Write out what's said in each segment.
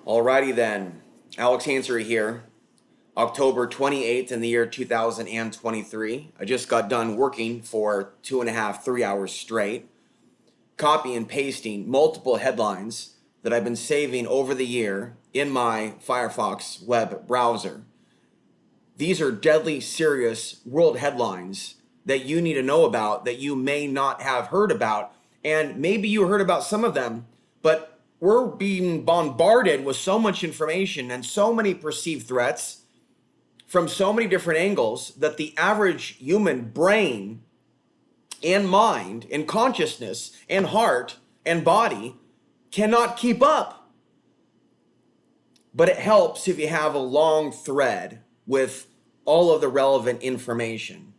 Alrighty then, Alex Ansary here, October 28th in the year 2023. I just got done working for 2.5, 3 hours straight, copy and pasting multiple headlines that I've been saving over the year in my Firefox web browser. These are deadly serious world headlines that you need to know about that you may not have heard about. And maybe you heard about some of them, but we're being bombarded with so much information and so many perceived threats from so many different angles that the average human brain and mind and consciousness and heart and body cannot keep up. But it helps if you have a long thread with all of the relevant information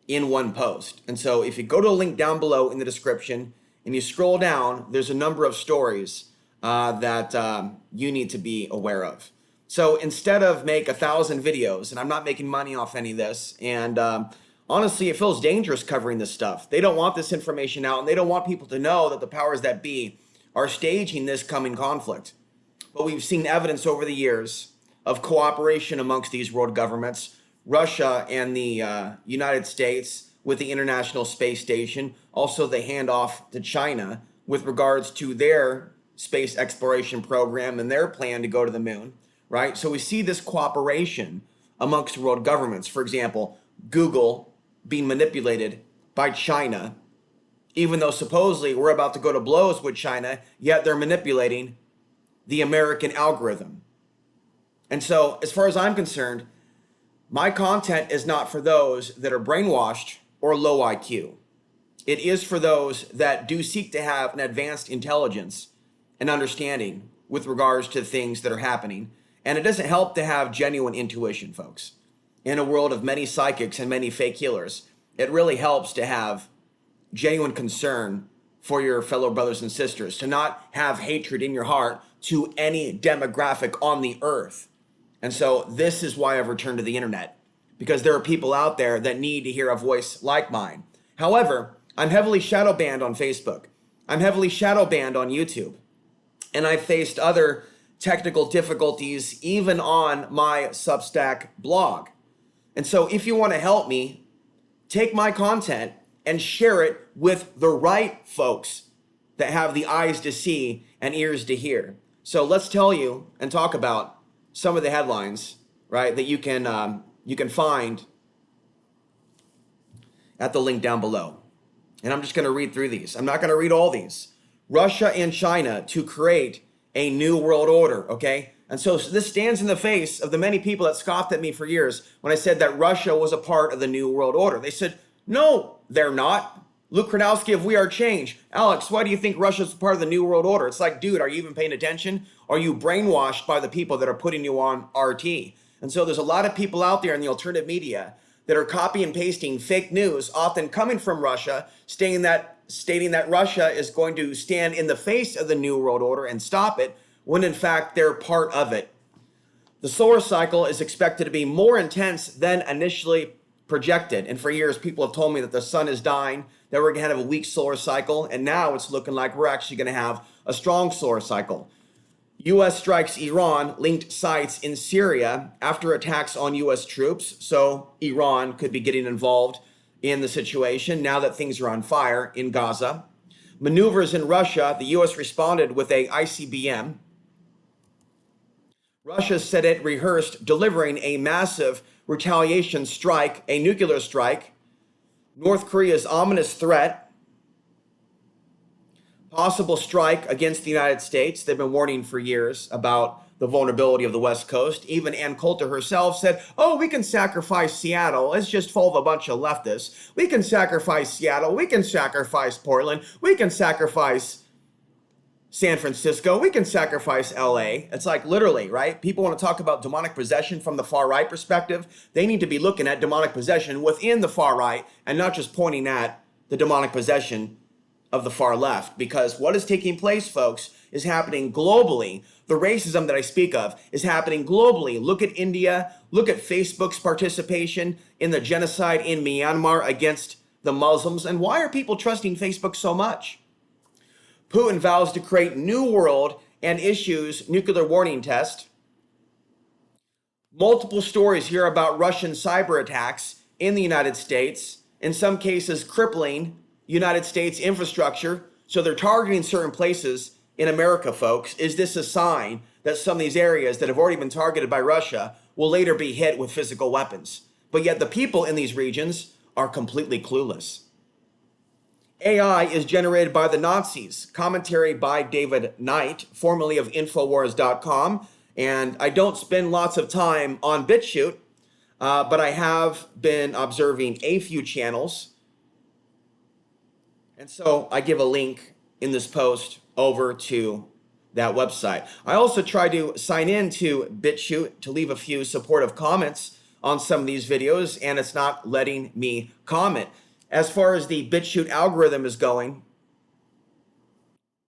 in one post. And so if you go to the link down below in the description and you scroll down, there's a number of stories that you need to be aware of. So instead of make 1,000 videos, and I'm not making money off any of this, and honestly, it feels dangerous covering this stuff. They don't want this information out, and they don't want people to know that the powers that be are staging this coming conflict. But we've seen evidence over the years of cooperation amongst these world governments, Russia and the United States with the International Space Station, also the handoff to China with regards to their space exploration program and their plan to go to the moon, right? So we see this cooperation amongst world governments. For example, Google being manipulated by China, even though supposedly we're about to go to blows with China, yet they're manipulating the American algorithm. And so as far as I'm concerned, my content is not for those that are brainwashed or low IQ. It is for those that do seek to have an advanced intelligence and understanding with regards to things that are happening. And it doesn't help to have genuine intuition, folks. In a world of many psychics and many fake healers, it really helps to have genuine concern for your fellow brothers and sisters, to not have hatred in your heart to any demographic on the earth. And so this is why I've returned to the internet, because there are people out there that need to hear a voice like mine. However, I'm heavily shadow banned on Facebook. I'm heavily shadow banned on YouTube. And I've faced other technical difficulties even on my Substack blog. And so if you want to help me, take my content and share it with the right folks that have the eyes to see and ears to hear. So let's tell you and talk about some of the headlines, right, that you can find at the link down below. And I'm just going to read through these. I'm not going to read all these. Russia and China to create a new world order, okay? And so this stands in the face of the many people that scoffed at me for years when I said that Russia was a part of the new world order. They said, no, they're not. Luke Kronowski of We Are Change. Alex, why do you think Russia's a part of the new world order? It's like, dude, are you even paying attention? Are you brainwashed by the people that are putting you on RT? And so there's a lot of people out there in the alternative media that are copy and pasting fake news, often coming from Russia, stating that Russia is going to stand in the face of the New World Order and stop it, when in fact they're part of it. The solar cycle is expected to be more intense than initially projected. And for years, people have told me that the sun is dying, that we're going to have a weak solar cycle, and now it's looking like we're actually going to have a strong solar cycle. U.S. strikes Iran-linked sites in Syria after attacks on U.S. troops, so Iran could be getting involved in the situation now that things are on fire in Gaza. Maneuvers in Russia, the U.S. responded with a ICBM. Russia said it rehearsed delivering a massive retaliation strike, a nuclear strike. North Korea's ominous threat, possible strike against the United States. They've been warning for years about the vulnerability of the West Coast. Even Ann Coulter herself said, oh, we can sacrifice Seattle. It's just full of a bunch of leftists. We can sacrifice Seattle. We can sacrifice Portland. We can sacrifice San Francisco. We can sacrifice LA. It's like literally, right? People want to talk about demonic possession from the far right perspective. They need to be looking at demonic possession within the far right and not just pointing at the demonic possession of the far left, because what is taking place, folks, is happening globally. The racism that I speak of is happening globally. Look at India. Look at Facebook's participation in the genocide in Myanmar against the Muslims. And why are people trusting Facebook so much? Putin vows to create new world and issues nuclear warning test. Multiple stories here about Russian cyber attacks in the United States, in some cases crippling United States infrastructure. So they're targeting certain places in America, folks. Is this a sign that some of these areas that have already been targeted by Russia will later be hit with physical weapons? But yet the people in these regions are completely clueless. AI is generated by the Nazis. Commentary by David Knight, formerly of Infowars.com. And I don't spend lots of time on BitChute, but I have been observing a few channels. And so I give a link in this post over to that website. I also try to sign in to BitChute to leave a few supportive comments on some of these videos, and it's not letting me comment. As far as the BitChute algorithm is going,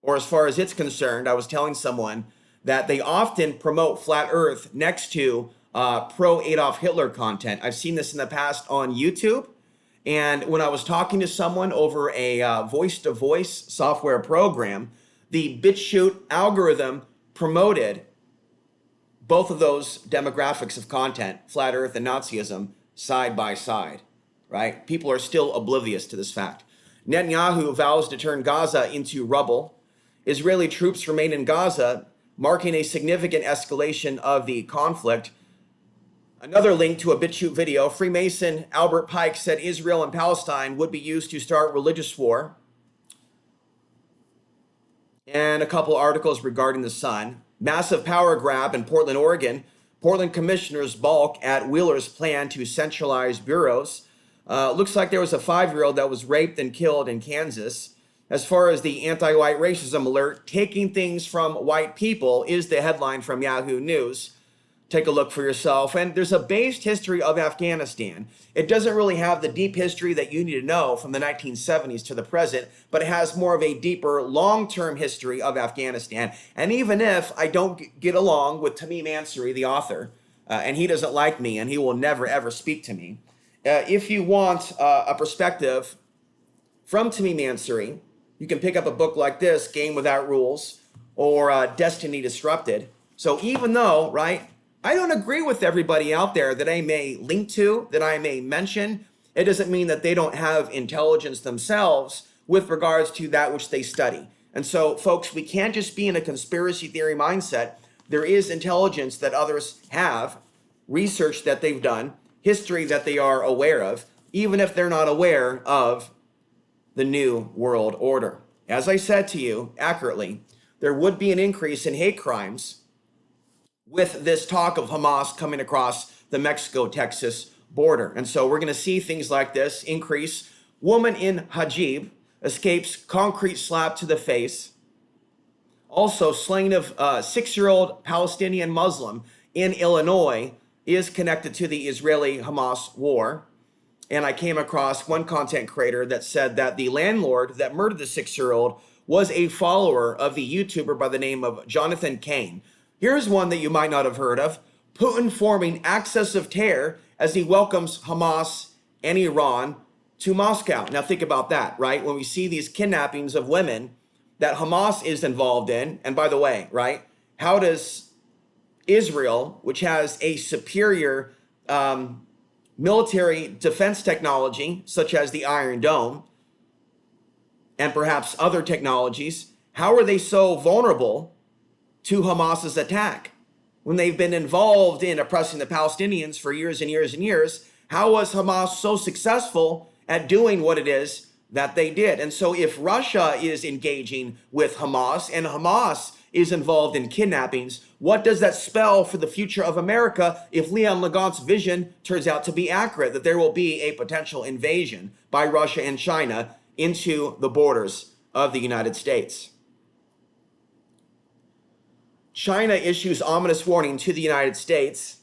or as far as it's concerned, I was telling someone that they often promote Flat Earth next to pro Adolf Hitler content. I've seen this in the past on YouTube. And when I was talking to someone over a voice-to-voice software program, the BitChute algorithm promoted both of those demographics of content, Flat Earth and Nazism, side by side, right? People are still oblivious to this fact. Netanyahu vows to turn Gaza into rubble. Israeli troops remain in Gaza, marking a significant escalation of the conflict. Another link to a BitChute video. Freemason Albert Pike said Israel and Palestine would be used to start religious war. And a couple articles regarding the sun. Massive power grab in Portland, Oregon. Portland commissioners balk at Wheeler's plan to centralize bureaus. Looks like there was a 5-year-old that was raped and killed in Kansas. As far as the anti-white racism alert, taking things from white people is the headline from Yahoo News. Take a look for yourself. And there's a based history of Afghanistan. It doesn't really have the deep history that you need to know from the 1970s to the present, but it has more of a deeper long-term history of Afghanistan. And even if I don't get along with Tamim Ansary, the author, and he doesn't like me and he will never ever speak to me, if you want a perspective from Tamim Ansary, you can pick up a book like this, Game Without Rules, or Destiny Disrupted. So even though, right, I don't agree with everybody out there that I may link to, that I may mention, it doesn't mean that they don't have intelligence themselves with regards to that which they study. And so, folks, we can't just be in a conspiracy theory mindset. There is intelligence that others have, research that they've done, history that they are aware of, even if they're not aware of the New World Order. As I said to you accurately, there would be an increase in hate crimes with this talk of Hamas coming across the Mexico-Texas border. And so we're going to see things like this increase. Woman in hijab escapes concrete slap to the face. Also, slaying of 6-year-old Palestinian Muslim in Illinois is connected to the Israeli-Hamas war. And I came across one content creator that said that the landlord that murdered the 6-year-old was a follower of the YouTuber by the name of Jonathan Cain. Here's one that you might not have heard of. Putin forming axis of terror as he welcomes Hamas and Iran to Moscow. Now think about that, right? When we see these kidnappings of women that Hamas is involved in, and by the way, right, how does Israel, which has a superior military defense technology, such as the Iron Dome, and perhaps other technologies, how are they so vulnerable to Hamas's attack? When they've been involved in oppressing the Palestinians for years and years and years, how was Hamas so successful at doing what it is that they did? And so if Russia is engaging with Hamas and Hamas is involved in kidnappings, what does that spell for the future of America if Leon Legant's vision turns out to be accurate, that there will be a potential invasion by Russia and China into the borders of the United States? China issues ominous warning to the United States.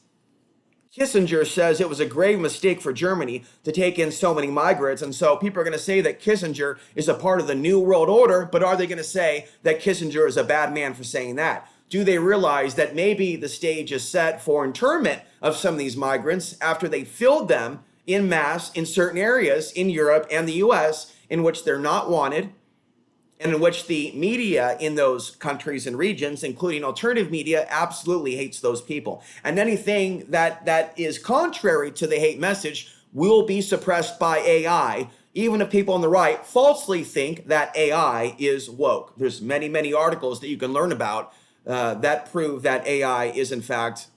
Kissinger says it was a grave mistake for Germany to take in so many migrants. And so people are going to say that Kissinger is a part of the New World Order, but are they going to say that Kissinger is a bad man for saying that? Do they realize that maybe the stage is set for internment of some of these migrants after they filled them in mass in certain areas in Europe and the US in which they're not wanted and in which the media in those countries and regions, including alternative media, absolutely hates those people. And anything that is contrary to the hate message will be suppressed by AI, even if people on the right falsely think that AI is woke. There's many, many articles that you can learn about that prove that AI is in fact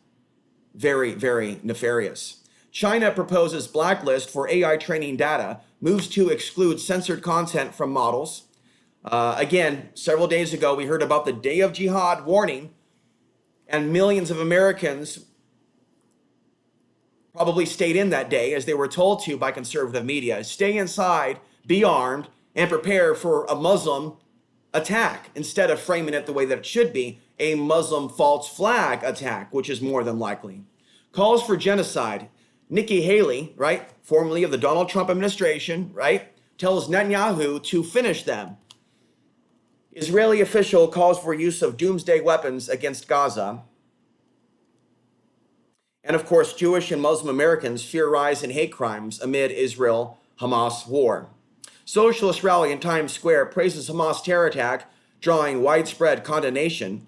very, very nefarious. China proposes blacklist for AI training data, moves to exclude censored content from models. Again, several days ago, we heard about the Day of Jihad warning, and millions of Americans probably stayed in that day as they were told to by conservative media. Stay inside, be armed, and prepare for a Muslim attack, instead of framing it the way that it should be, a Muslim false flag attack, which is more than likely. Calls for genocide. Nikki Haley, right, formerly of the Donald Trump administration, right, tells Netanyahu to finish them. Israeli official calls for use of doomsday weapons against Gaza. And of course, Jewish and Muslim Americans fear rise in hate crimes amid Israel-Hamas war. Socialist rally in Times Square praises Hamas terror attack, drawing widespread condemnation.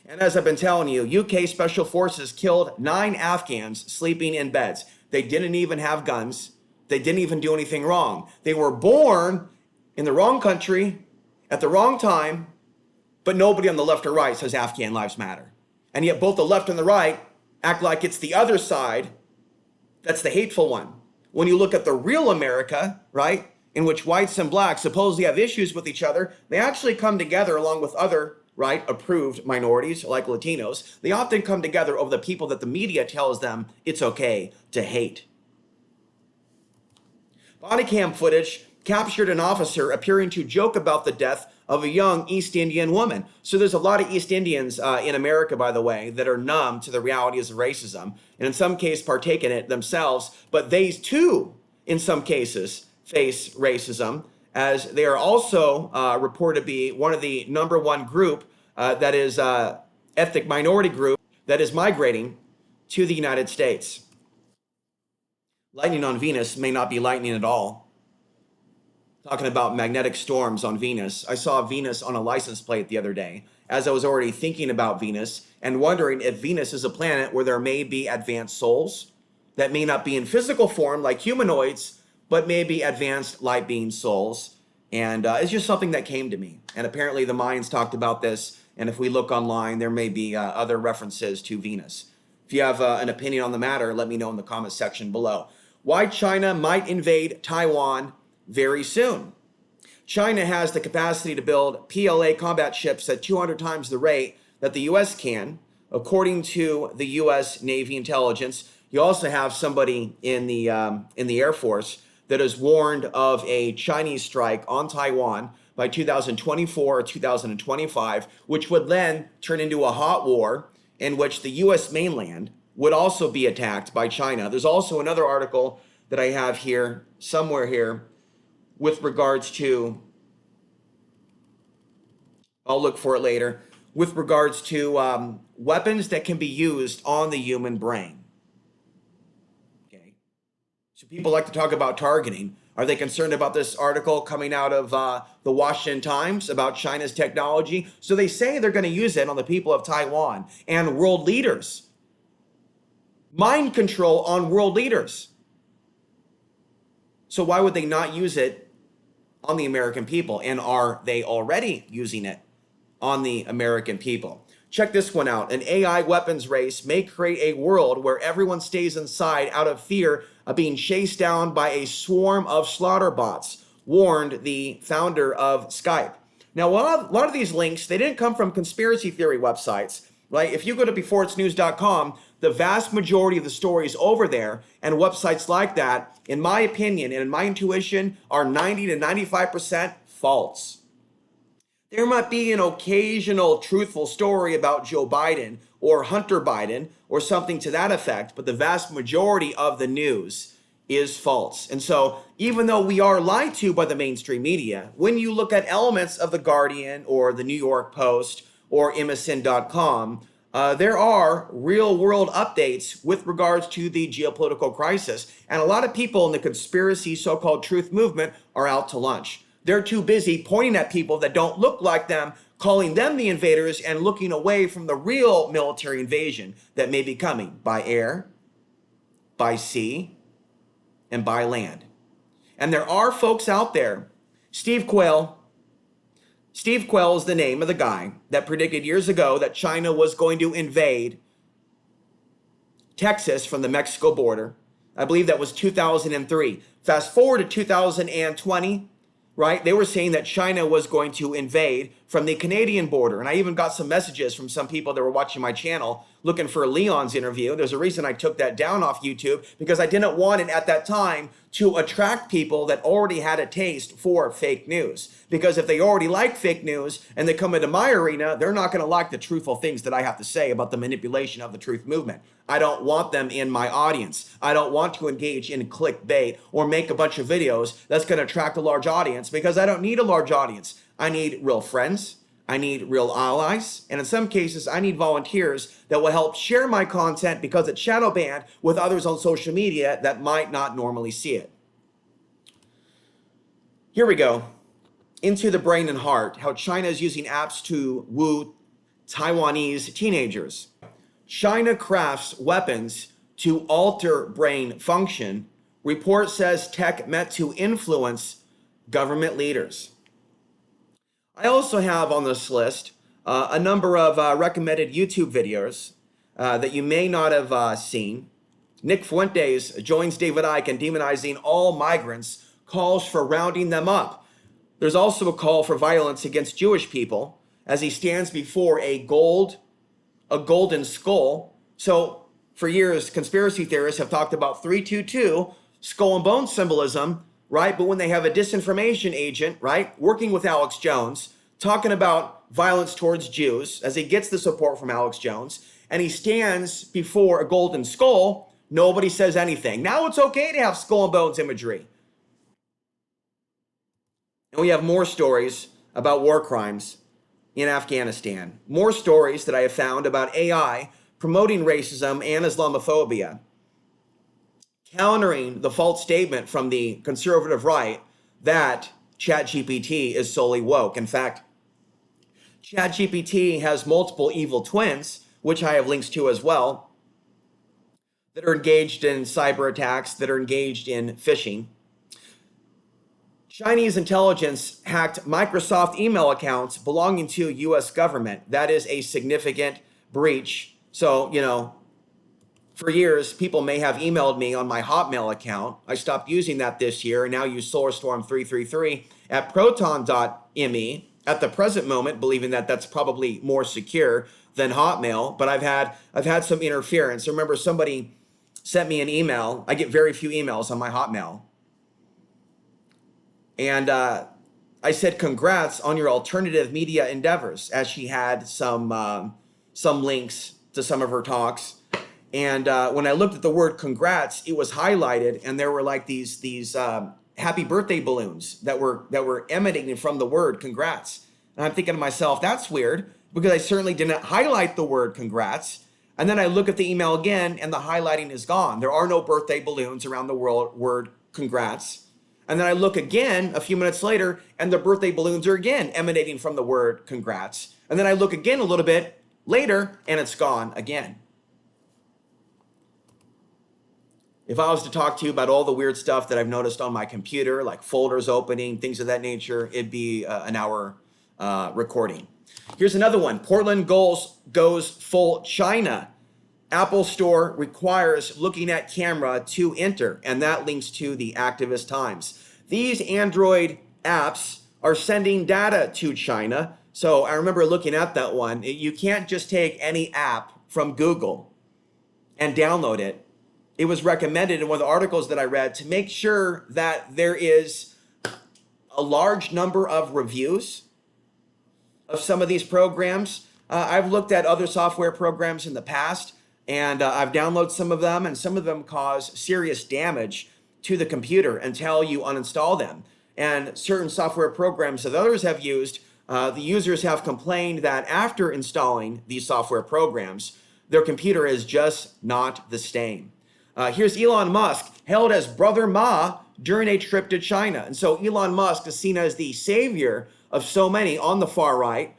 And as I've been telling you, UK Special Forces killed 9 Afghans sleeping in beds. They didn't even have guns. They didn't even do anything wrong. They were born in the wrong country at the wrong time, but nobody on the left or right says Afghan lives matter. And yet both the left and the right act like it's the other side that's the hateful one. When you look at the real America, right, in which whites and blacks supposedly have issues with each other, they actually come together along with other, right, approved minorities like Latinos. They often come together over the people that the media tells them it's okay to hate. Body cam footage captured an officer appearing to joke about the death of a young East Indian woman. So there's a lot of East Indians in America, by the way, that are numb to the realities of racism, and in some cases partake in it themselves, but they too, in some cases, face racism, as they are also reported to be one of the #1 group that is ethnic minority group that is migrating to the United States. Lightning on Venus may not be lightning at all. Talking about magnetic storms on Venus, I saw Venus on a license plate the other day, as I was already thinking about Venus and wondering if Venus is a planet where there may be advanced souls that may not be in physical form like humanoids, but maybe advanced light being souls. And it's just something that came to me. And apparently the Mayans talked about this. And if we look online, there may be other references to Venus. If you have an opinion on the matter, let me know in the comment section below. Why China might invade Taiwan very soon. China has the capacity to build PLA combat ships at 200 times the rate that the U.S. can, according to the U.S. Navy intelligence. You also have somebody in the Air Force that has warned of a Chinese strike on Taiwan by 2024 or 2025, which would then turn into a hot war in which the U.S. mainland would also be attacked by China. There's also another article that I have here, somewhere here, with regards to, I'll look for it later, with regards to weapons that can be used on the human brain. Okay, so people like to talk about targeting. Are they concerned about this article coming out of the Washington Times about China's technology? So they say they're going to use it on the people of Taiwan and world leaders. Mind control on world leaders. So why would they not use it on the American people? And are they already using it on the American people? Check this one out. An AI weapons race may create a world where everyone stays inside out of fear of being chased down by a swarm of slaughter bots, warned the founder of Skype. Now, a lot of these links, they didn't come from conspiracy theory websites, right? If you go to beforeitsnews.com, the vast majority of the stories over there and websites like that, in my opinion and in my intuition, are 90 to 95% false. There might be an occasional truthful story about Joe Biden or Hunter Biden or something to that effect, but the vast majority of the news is false. And so even though we are lied to by the mainstream media, when you look at elements of The Guardian or the New York Post or MSN.com, there are real world updates with regards to the geopolitical crisis. And a lot of people in the conspiracy so-called truth movement are out to lunch. They're too busy pointing at people that don't look like them, calling them the invaders, and looking away from the real military invasion that may be coming by air, by sea, and by land. And there are folks out there. Steve Quayle is the name of the guy that predicted years ago that China was going to invade Texas from the Mexico border. I believe that was 2003. Fast forward to 2020, right? They were saying that China was going to invade from the Canadian border. And I even got some messages from some people that were watching my channel looking for Leon's interview. There's a reason I took that down off YouTube, because I didn't want it at that time to attract people that already had a taste for fake news. Because if they already like fake news and they come into my arena, they're not going to like the truthful things that I have to say about the manipulation of the truth movement. I don't want them in my audience. I don't want to engage in clickbait or make a bunch of videos that's going to attract a large audience, because I don't need a large audience. I need real friends. I need real allies. And in some cases, I need volunteers that will help share my content because it's shadow banned with others on social media that might not normally see it. Here we go. Into the brain and heart, how China is using apps to woo Taiwanese teenagers. China crafts weapons to alter brain function. Report says tech meant to influence government leaders. I also have on this list a number of recommended YouTube videos that you may not have seen. Nick Fuentes joins David Icke in demonizing all migrants, calls for rounding them up. There's also a call for violence against Jewish people as he stands before a golden skull. So for years, conspiracy theorists have talked about 322, skull and bone symbolism, right? But when they have a disinformation agent, right, working with Alex Jones, talking about violence towards Jews, as he gets the support from Alex Jones, and he stands before a golden skull, nobody says anything. Now it's okay to have skull and bones imagery. And we have more stories about war crimes in Afghanistan. More stories that I have found about AI promoting racism and Islamophobia, countering the false statement from the conservative right that ChatGPT is solely woke. In fact, ChatGPT has multiple evil twins, which I have links to as well, that are engaged in cyber attacks, that are engaged in phishing. Chinese intelligence hacked Microsoft email accounts belonging to U.S. government. That is a significant breach. So, for years, people may have emailed me on my Hotmail account. I stopped using that this year and now use SolarStorm333 at proton.me at the present moment, believing that that's probably more secure than Hotmail. But I've had some interference. I remember somebody sent me an email. I get very few emails on my Hotmail. And I said, congrats on your alternative media endeavors, as she had some links to some of her talks. And when I looked at the word congrats, it was highlighted, and there were like these happy birthday balloons that were emanating from the word congrats. And I'm thinking to myself, that's weird, because I certainly didn't highlight the word congrats. And then I look at the email again, and the highlighting is gone. There are no birthday balloons around the word congrats. And then I look again a few minutes later, and the birthday balloons are again emanating from the word congrats. And then I look again a little bit later, and it's gone again. If I was to talk to you about all the weird stuff that I've noticed on my computer, like folders opening, things of that nature, it'd be an hour recording. Here's another one. Portland goes full China. Apple Store requires looking at camera to enter, and that links to the Activist Times. These Android apps are sending data to China. So I remember looking at that one. You can't just take any app from Google and download it. It was recommended in one of the articles that I read to make sure that there is a large number of reviews of some of these programs. I've looked at other software programs in the past, and I've downloaded some of them, and some of them cause serious damage to the computer until you uninstall them. And certain software programs that others have used, the users have complained that after installing these software programs, their computer is just not the same. Here's Elon Musk, hailed as Brother Ma during a trip to China. And so Elon Musk is seen as the savior of so many on the far right,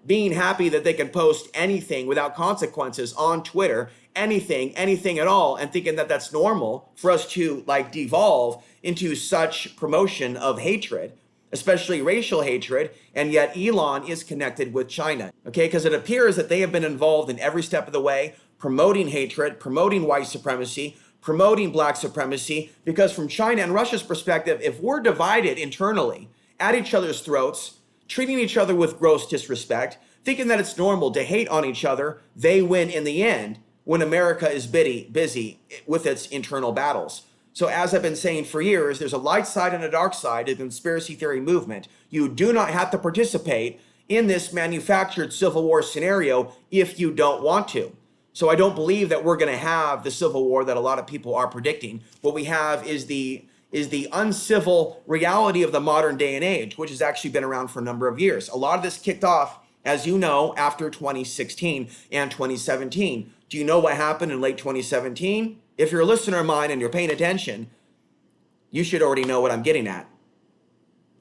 being happy that they can post anything without consequences on Twitter, anything at all, and thinking that that's normal for us to like devolve into such promotion of hatred, especially racial hatred. And yet Elon is connected with China, okay? Because it appears that they have been involved in every step of the way, promoting hatred, promoting white supremacy, promoting black supremacy, because from China and Russia's perspective, if we're divided internally at each other's throats, treating each other with gross disrespect, thinking that it's normal to hate on each other, they win in the end when America is busy with its internal battles. So as I've been saying for years, there's a light side and a dark side of the conspiracy theory movement. You do not have to participate in this manufactured civil war scenario if you don't want to. So I don't believe that we're going to have the civil war that a lot of people are predicting. What we have is the uncivil reality of the modern day and age, which has actually been around for a number of years. A lot of this kicked off, as you know, after 2016 and 2017. Do you know what happened in late 2017? If you're a listener of mine and you're paying attention, you should already know what I'm getting at.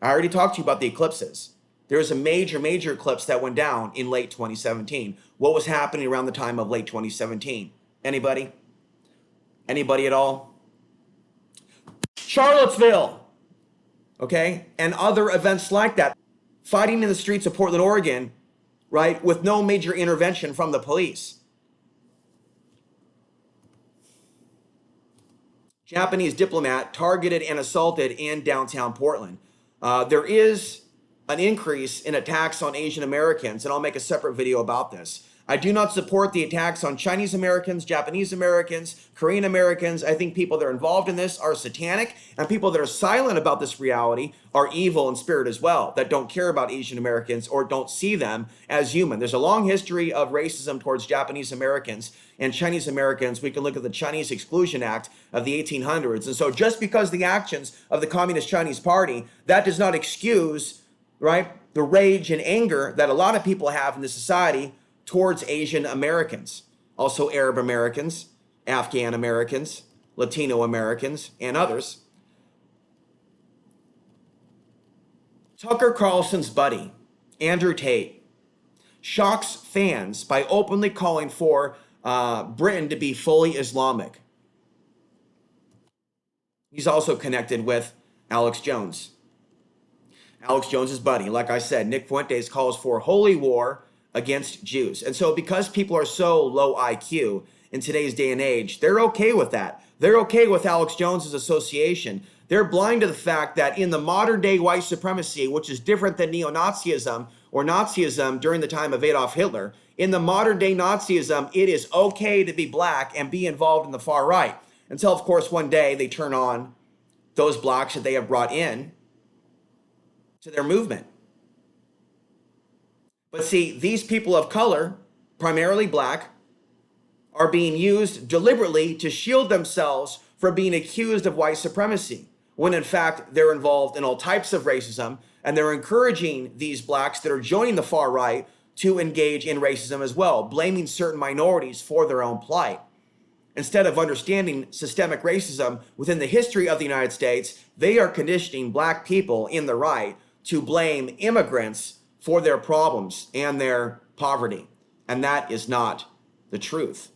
I already talked to you about the eclipses. There was a major eclipse that went down in late 2017. What was happening around the time of late 2017? Anybody? Anybody at all? Charlottesville, okay? And other events like that. Fighting in the streets of Portland, Oregon, right, with no major intervention from the police. Japanese diplomat targeted and assaulted in downtown Portland. There is an increase in attacks on Asian Americans, and I'll make a separate video about this. I do not support the attacks on Chinese Americans, Japanese Americans, Korean Americans. I think people that are involved in this are satanic, and people that are silent about this reality are evil in spirit as well, that don't care about Asian Americans or don't see them as human. There's a long history of racism towards Japanese Americans and Chinese Americans. We can look at the Chinese Exclusion Act of the 1800s. And so just because the actions of the Communist Chinese Party, that does not excuse, right, the rage and anger that a lot of people have in this society towards Asian Americans, also Arab Americans, Afghan Americans, Latino Americans, and others. Tucker Carlson's buddy, Andrew Tate, shocks fans by openly calling for Britain to be fully Islamic. He's also connected with Alex Jones. Alex Jones's buddy, like I said, Nick Fuentes calls for holy war against Jews. And so because people are so low IQ in today's day and age, they're okay with that. They're okay with Alex Jones's association. They're blind to the fact that in the modern day white supremacy, which is different than neo-Nazism or Nazism during the time of Adolf Hitler, in the modern day Nazism, it is okay to be black and be involved in the far right. Until, of course, one day they turn on those blacks that they have brought in to their movement. But see, these people of color, primarily black, are being used deliberately to shield themselves from being accused of white supremacy, when in fact they're involved in all types of racism, and they're encouraging these blacks that are joining the far right to engage in racism as well, blaming certain minorities for their own plight. Instead of understanding systemic racism within the history of the United States, they are conditioning black people in the right to blame immigrants for their problems and their poverty. And that is not the truth.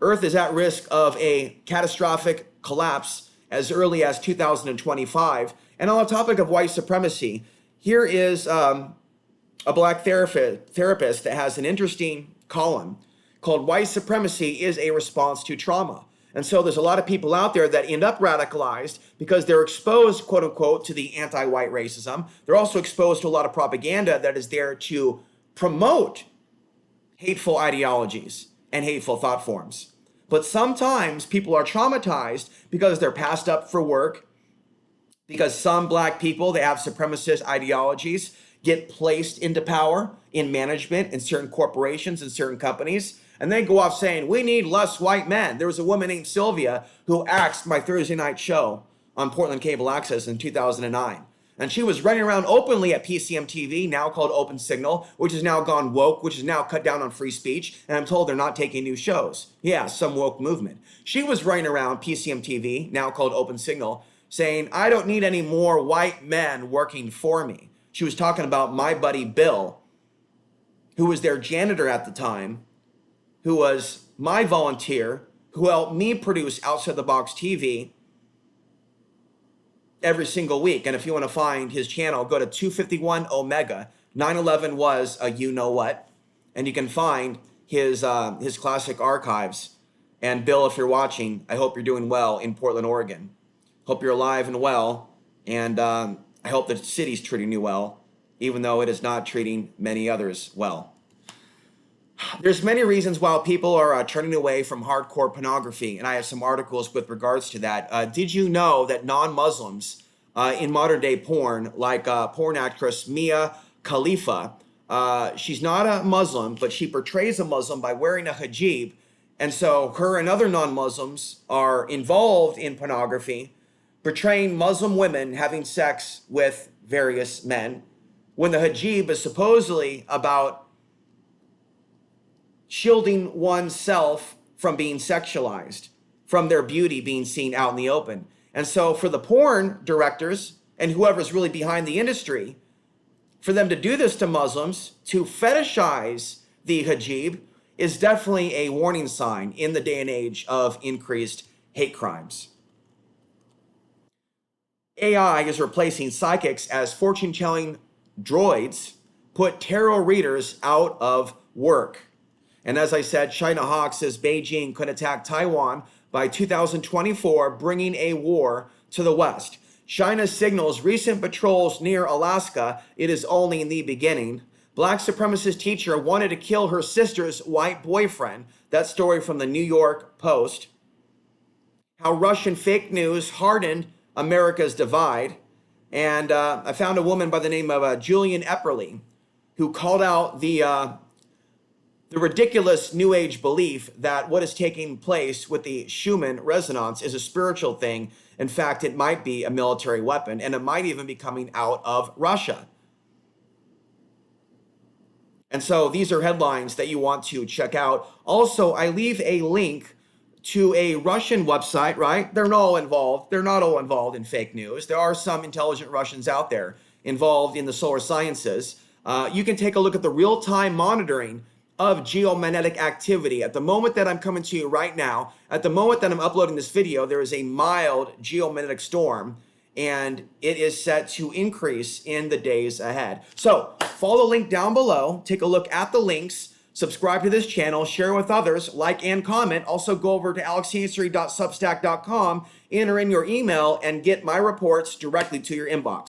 Earth is at risk of a catastrophic collapse as early as 2025. And on the topic of white supremacy, here is a black therapist that has an interesting column called White Supremacy is a Response to Trauma. And so there's a lot of people out there that end up radicalized because they're exposed, quote unquote, to the anti-white racism. They're also exposed to a lot of propaganda that is there to promote hateful ideologies and hateful thought forms. But sometimes people are traumatized because they're passed up for work, because some black people that have supremacist ideologies get placed into power in management in certain corporations and certain companies. And they go off saying, we need less white men. There was a woman named Sylvia who axed my Thursday night show on Portland Cable Access in 2009. And she was running around openly at PCM TV, now called Open Signal, which has now gone woke, which is now cut down on free speech. And I'm told they're not taking new shows. Yeah, some woke movement. She was running around PCM TV, now called Open Signal, saying, I don't need any more white men working for me. She was talking about my buddy Bill, who was their janitor at the time, who was my volunteer, who helped me produce Outside the Box TV every single week. And if you want to find his channel, go to 251 Omega. 9/11 was a you-know-what. And you can find his classic archives. And Bill, if you're watching, I hope you're doing well in Portland, Oregon. Hope you're alive and well. And I hope the city's treating you well, even though it is not treating many others well. There's many reasons why people are turning away from hardcore pornography, and I have some articles with regards to that. Did you know that non-Muslims in modern day porn, like porn actress Mia Khalifa, she's not a Muslim, but she portrays a Muslim by wearing a hijab, and so her and other non-Muslims are involved in pornography, portraying Muslim women having sex with various men, when the hijab is supposedly about shielding oneself from being sexualized, from their beauty being seen out in the open. And so for the porn directors and whoever's really behind the industry, for them to do this to Muslims, to fetishize the hijab, is definitely a warning sign in the day and age of increased hate crimes. AI is replacing psychics as fortune-telling droids put tarot readers out of work. And as I said, China Hawk says Beijing could attack Taiwan by 2024, bringing a war to the West. China signals recent patrols near Alaska. It is only in the beginning. Black supremacist teacher wanted to kill her sister's white boyfriend. That story from the New York Post. How Russian fake news hardened America's divide. And I found a woman by the name of Julian Epperly, who called out the ridiculous New Age belief that what is taking place with the Schumann resonance is a spiritual thing. In fact, it might be a military weapon, and it might even be coming out of Russia. And so these are headlines that you want to check out. Also, I leave a link to a Russian website, right? They're not all involved. They're not all involved in fake news. There are some intelligent Russians out there involved in the solar sciences. You can take a look at the real-time monitoring of geomagnetic activity. At the moment that I'm coming to you right now, at the moment that I'm uploading this video, there is a mild geomagnetic storm, and it is set to increase in the days ahead. So follow the link down below, take a look at the links, subscribe to this channel, share with others, like and comment. Also go over to alexansary.substack.com, enter in your email, and get my reports directly to your inbox.